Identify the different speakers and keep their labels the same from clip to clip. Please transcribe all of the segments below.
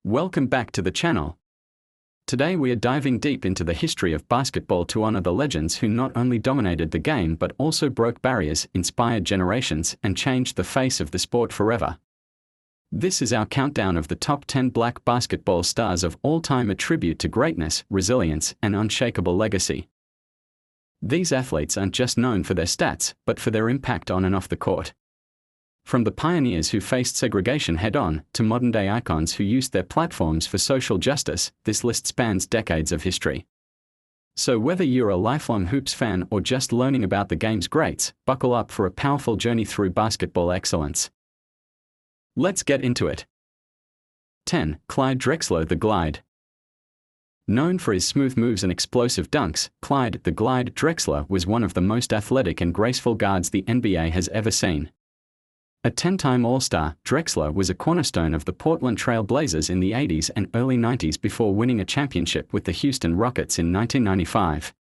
Speaker 1: Welcome back to the channel. Today we are diving deep into the history of basketball to honor the legends who not only dominated the game but also broke barriers, inspired generations, and changed the face of the sport forever. This is our countdown of the top 10 black basketball stars of all time, a tribute to greatness, resilience, and unshakable legacy. These athletes aren't just known for their stats, but for their impact on and off the court. From the pioneers who faced segregation head-on, to modern-day icons who used their platforms for social justice, this list spans decades of history. So whether you're a lifelong hoops fan or just learning about the game's greats, buckle up for a powerful journey through basketball excellence. Let's get into it. 10. Clyde Drexler, the Glide. Known for his smooth moves and explosive dunks, Clyde, the Glide Drexler was one of the most athletic and graceful guards the NBA has ever seen. A 10-time All-Star, Drexler was a cornerstone of the Portland Trail Blazers in the 80s and early 90s before winning a championship with the Houston Rockets in 1995.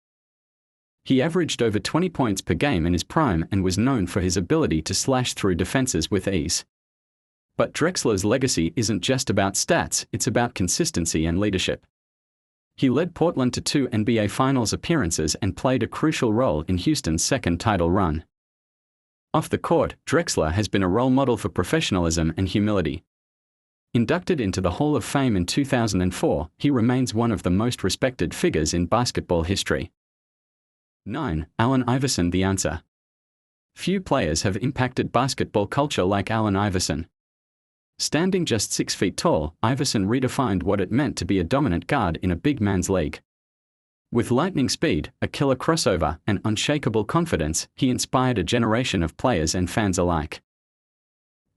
Speaker 1: He averaged over 20 points per game in his prime and was known for his ability to slash through defenses with ease. But Drexler's legacy isn't just about stats, it's about consistency and leadership. He led Portland to 2 NBA Finals appearances and played a crucial role in Houston's second title run. Off the court, Drexler has been a role model for professionalism and humility. Inducted into the Hall of Fame in 2004, he remains one of the most respected figures in basketball history. 9. Allen Iverson, the answer. Few players have impacted basketball culture like Allen Iverson. Standing just 6 feet tall, Iverson redefined what it meant to be a dominant guard in a big man's league. With lightning speed, a killer crossover, and unshakable confidence, he inspired a generation of players and fans alike.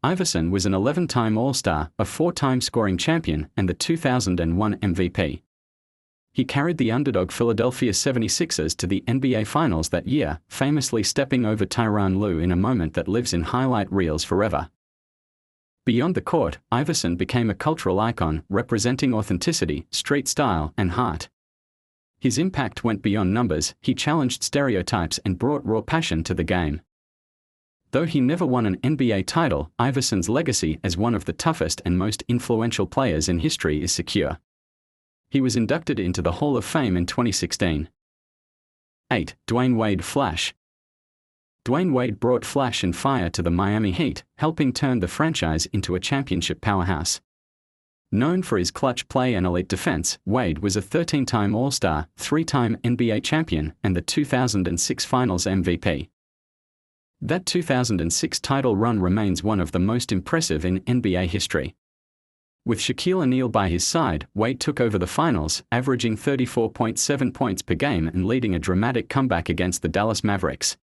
Speaker 1: Iverson was an 11-time All-Star, a 4-time scoring champion, and the 2001 MVP. He carried the underdog Philadelphia 76ers to the NBA Finals that year, famously stepping over Tyronn Lue in a moment that lives in highlight reels forever. Beyond the court, Iverson became a cultural icon, representing authenticity, street style, and heart. His impact went beyond numbers, he challenged stereotypes and brought raw passion to the game. Though he never won an NBA title, Iverson's legacy as one of the toughest and most influential players in history is secure. He was inducted into the Hall of Fame in 2016. 8. Dwayne Wade, Flash. Dwayne Wade brought flash and fire to the Miami Heat, helping turn the franchise into a championship powerhouse. Known for his clutch play and elite defense, Wade was a 13-time All-Star, 3-time NBA champion, and the 2006 Finals MVP. That 2006 title run remains one of the most impressive in NBA history. With Shaquille O'Neal by his side, Wade took over the finals, averaging 34.7 points per game and leading a dramatic comeback against the Dallas Mavericks.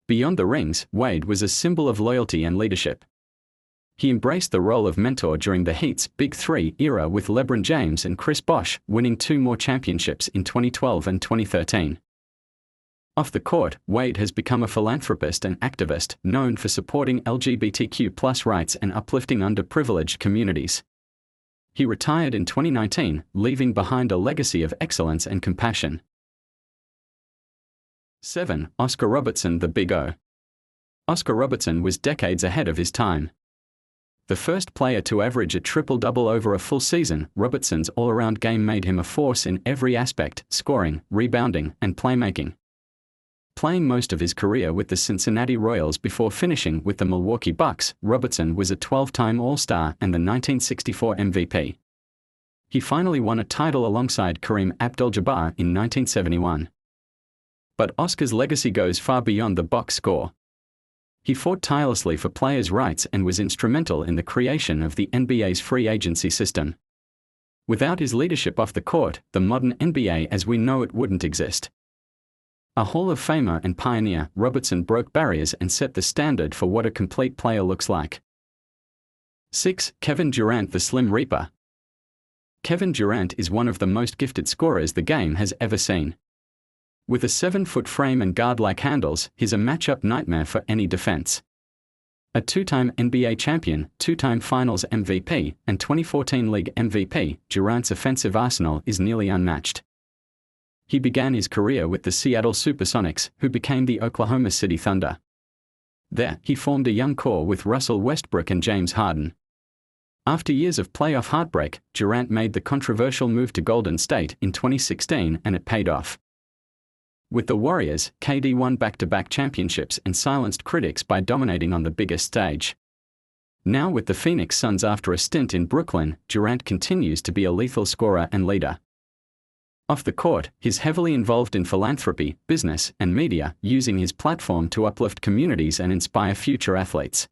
Speaker 1: Beyond the rings, Wade was a symbol of loyalty and leadership. He embraced the role of mentor during the Heat's Big Three era with Lebron James and Chris Bosh, winning 2 more championships in 2012 and 2013. Off the court, Wade has become a philanthropist and activist, known for supporting LGBTQ+ rights and uplifting underprivileged communities. He retired in 2019, leaving behind a legacy of excellence and compassion. 7. Oscar Robertson, the Big O. Oscar Robertson was decades ahead of his time. The first player to average a triple-double over a full season, Robertson's all-around game made him a force in every aspect: scoring, rebounding, and playmaking. Playing most of his career with the Cincinnati Royals before finishing with the Milwaukee Bucks, Robertson was a 12-time All-Star and the 1964 MVP. He finally won a title alongside Kareem Abdul-Jabbar in 1971. But Oscar's legacy goes far beyond the box score. He fought tirelessly for players' rights and was instrumental in the creation of the NBA's free agency system. Without his leadership off the court, the modern NBA as we know it wouldn't exist. A Hall of Famer and pioneer, Robertson broke barriers and set the standard for what a complete player looks like. 6. Kevin Durant, the Slim Reaper. Kevin Durant is one of the most gifted scorers the game has ever seen. With a 7-foot frame and guard-like handles, he's a matchup nightmare for any defense. A 2-time NBA champion, 2-time Finals MVP, and 2014 League MVP, Durant's offensive arsenal is nearly unmatched. He began his career with the Seattle Supersonics, who became the Oklahoma City Thunder. There, he formed a young core with Russell Westbrook and James Harden. After years of playoff heartbreak, Durant made the controversial move to Golden State in 2016 and it paid off. With the Warriors, KD won back-to-back championships and silenced critics by dominating on the biggest stage. Now with the Phoenix Suns after a stint in Brooklyn, Durant continues to be a lethal scorer and leader. Off the court, he's heavily involved in philanthropy, business, and media, using his platform to uplift communities and inspire future athletes.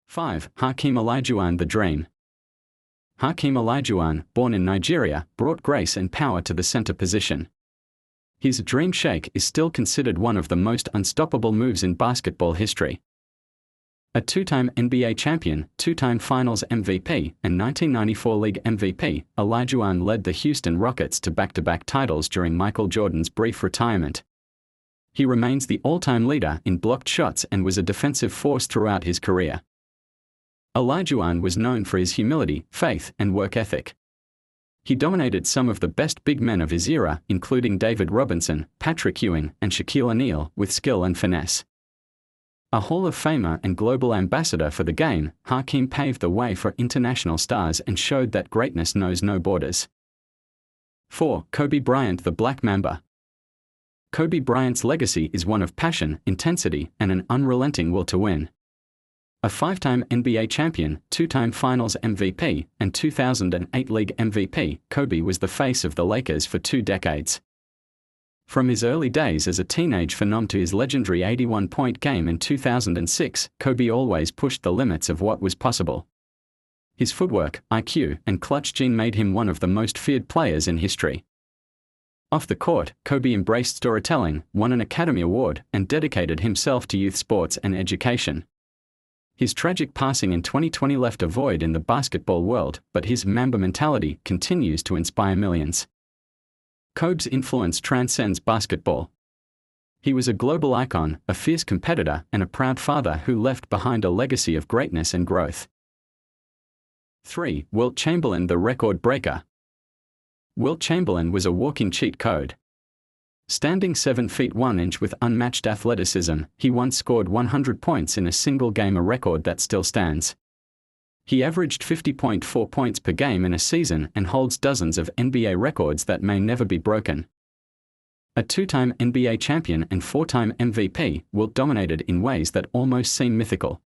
Speaker 1: 5. Hakeim Elijuan, the Dream. Hakeim Elijuan, born in Nigeria, brought grace and power to the center position. His dream shake is still considered one of the most unstoppable moves in basketball history. A two-time NBA champion, two-time Finals MVP, and 1994 League MVP, Elijuan led the Houston Rockets to back-to-back titles during Michael Jordan's brief retirement. He remains the all-time leader in blocked shots and was a defensive force throughout his career. Elijuan was known for his humility, faith, and work ethic. He dominated some of the best big men of his era, including David Robertson, Patrick Ewing, and Shaquille O'Neal, with skill and finesse. A Hall of Famer and global ambassador for the game, Hakeim paved the way for international stars and showed that greatness knows no borders. 4. Kobe Bryant, the Black Mamba. Kobe Bryant's legacy is one of passion, intensity, and an unrelenting will to win. A five-time NBA champion, two-time Finals MVP, and 2008 League MVP, Kobe was the face of the Lakers for 2 decades. From his early days as a teenage phenom to his legendary 81-point game in 2006, Kobe always pushed the limits of what was possible. His footwork, IQ, and clutch gene made him one of the most feared players in history. Off the court, Kobe embraced storytelling, won an Academy Award, and dedicated himself to youth sports and education. His tragic passing in 2020 left a void in the basketball world, but his Mamba mentality continues to inspire millions. Kobe's influence transcends basketball. He was a global icon, a fierce competitor, and a proud father who left behind a legacy of greatness and growth. 3. Wilt Chamberlain, the record breaker. Wilt Chamberlain was a walking cheat code. Standing 7 feet 1 inch with unmatched athleticism, he once scored 100 points in a single game, a record that still stands. He averaged 50.4 points per game in a season and holds dozens of NBA records that may never be broken. A 2-time NBA champion and 4-time MVP, Wilt dominated in ways that almost seem mythical.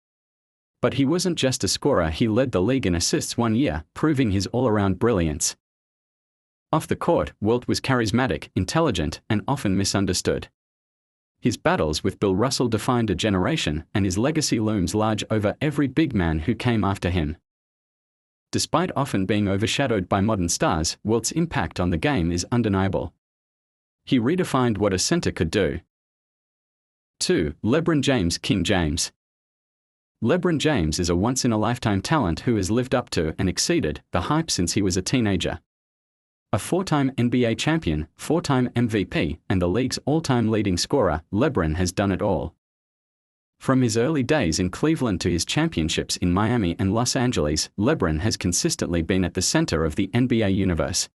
Speaker 1: But he wasn't just a scorer, he led the league in assists one year, proving his all-around brilliance. Off the court, Wilt was charismatic, intelligent, and often misunderstood. His battles with Bill Russell defined a generation, and his legacy looms large over every big man who came after him. Despite often being overshadowed by modern stars, Wilt's impact on the game is undeniable. He redefined what a center could do. 2. Lebron James, King James. Lebron James is a once-in-a-lifetime talent who has lived up to and exceeded the hype since he was a teenager. A 4-time NBA champion, 4-time MVP, and the league's all-time leading scorer, LeBron has done it all. From his early days in Cleveland to his championships in Miami and Los Angeles, LeBron has consistently been at the center of the NBA universe.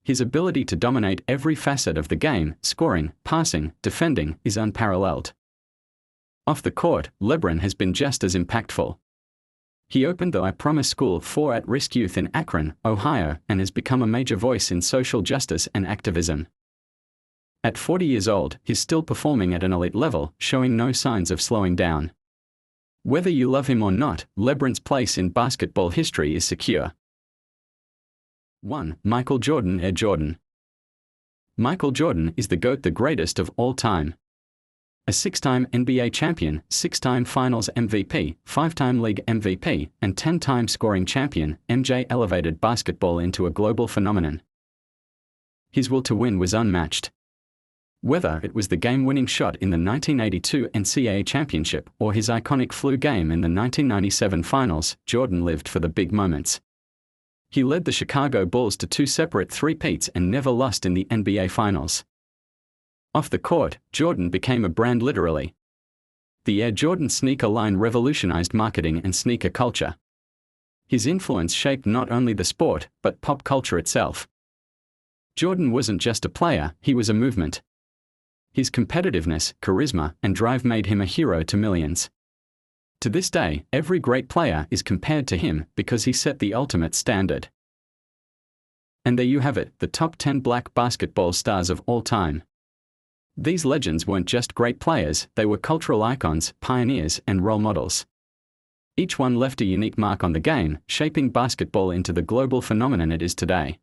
Speaker 1: His ability to dominate every facet of the game, scoring, passing, defending, is unparalleled. Off the court, LeBron has been just as impactful. He opened the I Promise School for at-risk youth in Akron, Ohio, and has become a major voice in social justice and activism. At 40 years old, he's still performing at an elite level, showing no signs of slowing down. Whether you love him or not, LeBron's place in basketball history is secure. 1. Michael Jordan, Air Jordan. Michael Jordan is the GOAT, the greatest of all time. A 6-time NBA champion, 6-time Finals MVP, 5-time League MVP, and 10-time scoring champion, MJ elevated basketball into a global phenomenon. His will to win was unmatched. Whether it was the game-winning shot in the 1982 NCAA championship or his iconic flu game in the 1997 finals, Jordan lived for the big moments. He led the Chicago Bulls to 2 separate three-peats and never lost in the NBA Finals. Off the court, Jordan became a brand literally. The Air Jordan sneaker line revolutionized marketing and sneaker culture. His influence shaped not only the sport, but pop culture itself. Jordan wasn't just a player, he was a movement. His competitiveness, charisma, and drive made him a hero to millions. To this day, every great player is compared to him because he set the ultimate standard. And there you have it, the top 10 black basketball stars of all time. These legends weren't just great players, they were cultural icons, pioneers, and role models. Each one left a unique mark on the game, shaping basketball into the global phenomenon it is today.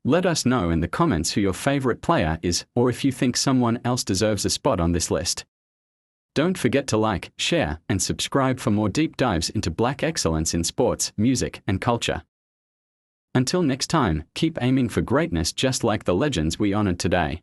Speaker 1: Let us know in the comments who your favorite player is, or if you think someone else deserves a spot on this list. Don't forget to like, share, and subscribe for more deep dives into black excellence in sports, music, and culture. Until next time, keep aiming for greatness just like the legends we honored today.